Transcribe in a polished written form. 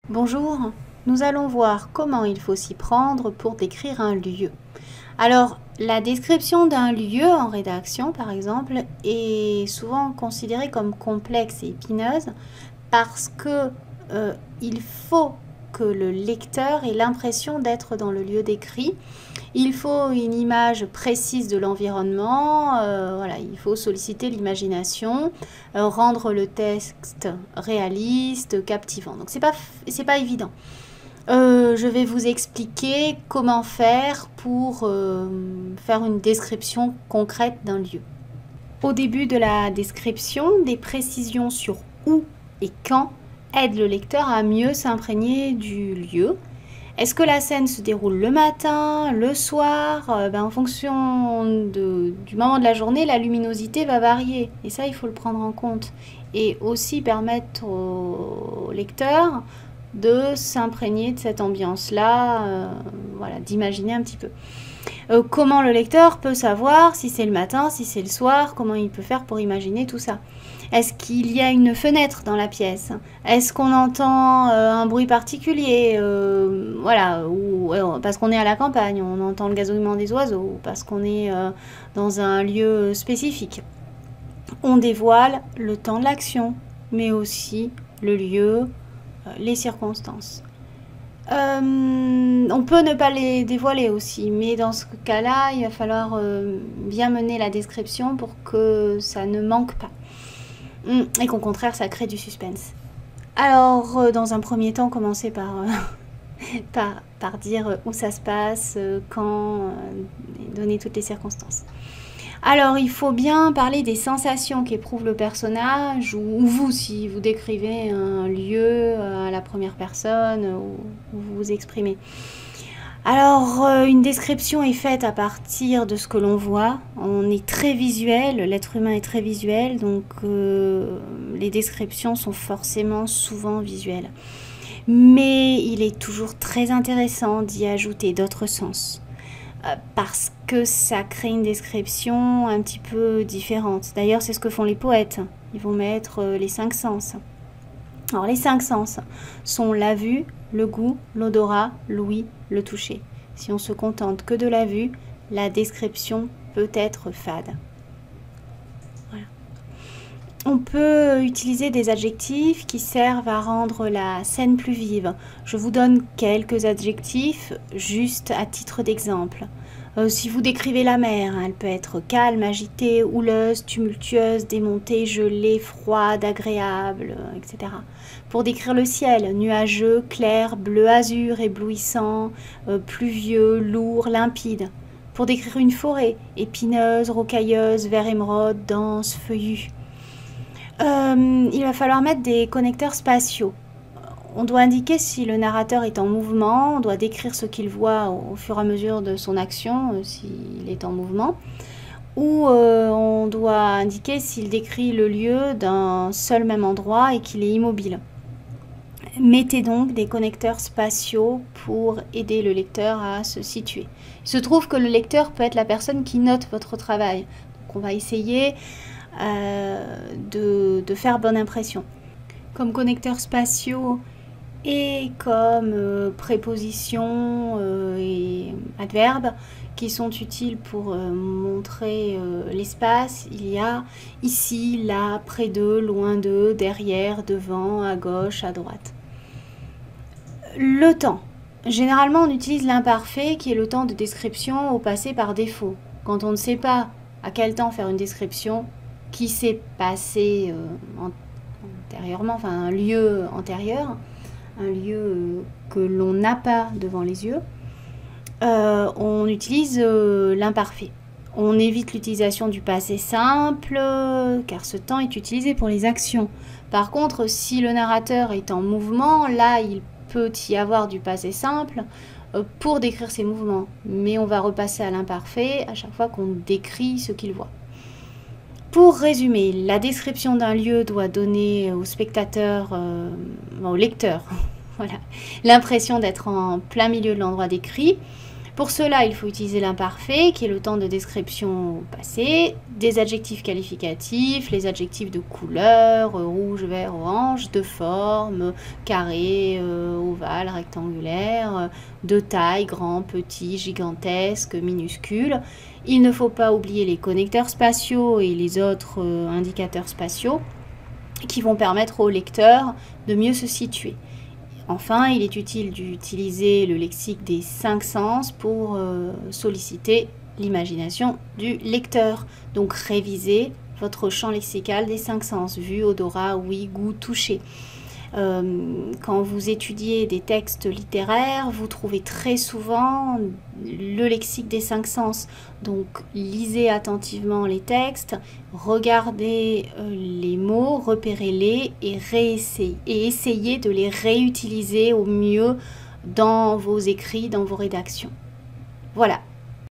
Bonjour, nous allons voir comment il faut s'y prendre pour décrire un lieu. Alors, la description d'un lieu en rédaction, par exemple, est souvent considérée comme complexe et épineuse parce que il faut que le lecteur ait l'impression d'être dans le lieu décrit. Il faut une image précise de l'environnement, voilà, il faut solliciter l'imagination, rendre le texte réaliste, captivant. Donc c'est pas évident. Je vais vous expliquer comment faire pour faire une description concrète d'un lieu. Au début de la description, des précisions sur où et quand aident le lecteur à mieux s'imprégner du lieu. Est-ce que la scène se déroule le matin, le soir? En fonction du moment de la journée, la luminosité va varier. Et ça, il faut le prendre en compte. Et aussi permettre au lecteur de s'imprégner de cette ambiance-là, voilà, d'imaginer un petit peu. Comment le lecteur peut savoir si c'est le matin, si c'est le soir, comment il peut faire pour imaginer tout ça? Est-ce qu'il y a une fenêtre dans la pièce? Est-ce qu'on entend un bruit particulier? Voilà, ou parce qu'on est à la campagne, on entend le gazouillement des oiseaux, parce qu'on est dans un lieu spécifique. On dévoile le temps de l'action, mais aussi le lieu, les circonstances. On peut ne pas les dévoiler aussi, mais dans ce cas-là, il va falloir bien mener la description pour que ça ne manque pas. Et qu'au contraire, ça crée du suspense. Alors, dans un premier temps, commencer par, par dire où ça se passe, quand, et donner toutes les circonstances. Alors, il faut bien parler des sensations qu'éprouve le personnage, ou vous, si vous décrivez un lieu à la première personne, où vous vous exprimez. Alors, une description est faite à partir de ce que l'on voit. On est très visuel, l'être humain est très visuel, donc les descriptions sont forcément souvent visuelles. Mais il est toujours très intéressant d'y ajouter d'autres sens. Parce que ça crée une description un petit peu différente. D'ailleurs, c'est ce que font les poètes. Ils vont mettre les 5 sens. Alors, les 5 sens sont la vue, le goût, l'odorat, l'ouïe, le toucher. Si on se contente que de la vue, la description peut être fade. Voilà. On peut utiliser des adjectifs qui servent à rendre la scène plus vive. Je vous donne quelques adjectifs juste à titre d'exemple. Si vous décrivez la mer, elle peut être calme, agitée, houleuse, tumultueuse, démontée, gelée, froide, agréable, etc. Pour décrire le ciel, nuageux, clair, bleu azur, éblouissant, pluvieux, lourd, limpide. Pour décrire une forêt, épineuse, rocailleuse, vert émeraude, dense, feuillue. Il va falloir mettre des connecteurs spatiaux. On doit indiquer si le narrateur est en mouvement, on doit décrire ce qu'il voit au fur et à mesure de son action, s'il est en mouvement, ou on doit indiquer s'il décrit le lieu d'un seul même endroit et qu'il est immobile. Mettez donc des connecteurs spatiaux pour aider le lecteur à se situer. Il se trouve que le lecteur peut être la personne qui note votre travail. Donc on va essayer de faire bonne impression. Comme connecteurs spatiaux et comme prépositions et adverbes qui sont utiles pour montrer l'espace, il y a ici, là, près d'eux, loin d'eux, derrière, devant, à gauche, à droite. Le temps. Généralement, on utilise l'imparfait qui est le temps de description au passé par défaut. Quand on ne sait pas à quel temps faire une description, qui s'est passé antérieurement, enfin un lieu antérieur, un lieu que l'on n'a pas devant les yeux, on utilise l'imparfait. On évite l'utilisation du passé simple, car ce temps est utilisé pour les actions. Par contre, si le narrateur est en mouvement, là, il peut y avoir du passé simple pour décrire ses mouvements. Mais on va repasser à l'imparfait à chaque fois qu'on décrit ce qu'il voit. Pour résumer, la description d'un lieu doit donner au spectateur, au lecteur, voilà, l'impression d'être en plein milieu de l'endroit décrit. Pour cela, il faut utiliser l'imparfait, qui est le temps de description au passé, des adjectifs qualificatifs, les adjectifs de couleur, rouge, vert, orange, de forme, carré, ovales, rectangulaires, de taille, grand, petit, gigantesque, minuscule. Il ne faut pas oublier les connecteurs spatiaux et les autres indicateurs spatiaux qui vont permettre au lecteur de mieux se situer. Enfin, il est utile d'utiliser le lexique des 5 sens pour solliciter l'imagination du lecteur. Donc révisez votre champ lexical des 5 sens, vue, odorat, ouïe, goût, toucher. Quand vous étudiez des textes littéraires, vous trouvez très souvent le lexique des 5 sens. Donc lisez attentivement les textes, regardez les mots, repérez-les et essayez de les réutiliser au mieux dans vos écrits, dans vos rédactions. Voilà,